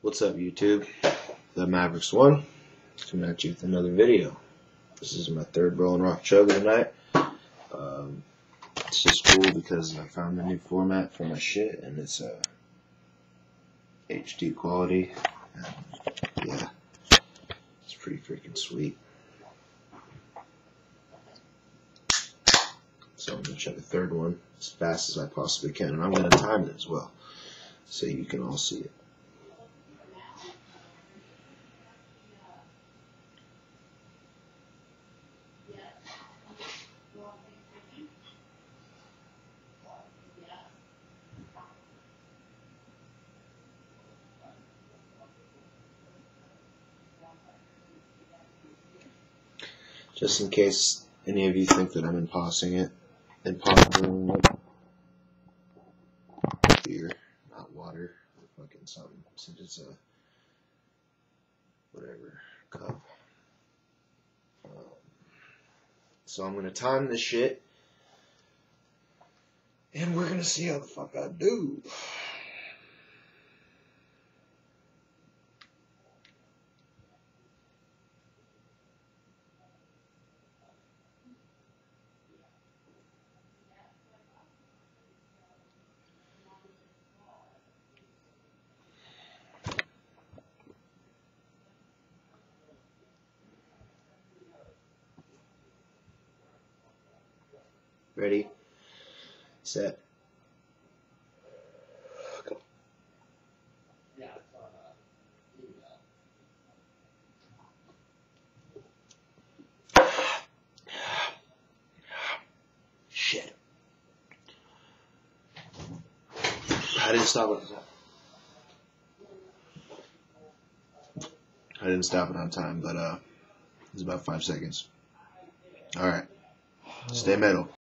What's up, YouTube? The Rugby721 coming at you with another video. This is my third roll and rock chug of the night. It's just cool because I found a new format for my shit, and it's HD quality. And yeah, it's pretty freaking sweet. So I'm gonna chug a third one as fast as I possibly can, and I'm gonna time it as well, so you can all see it. Just in case any of you think that I'm impossing it, beer, not water, or fucking something, since it's a whatever cup. So I'm gonna time this shit, and we're gonna see how the fuck I do. Ready, set, go. Shit. I didn't stop it on time. I didn't stop it on time, but it was about 5 seconds. Alright. Stay metal.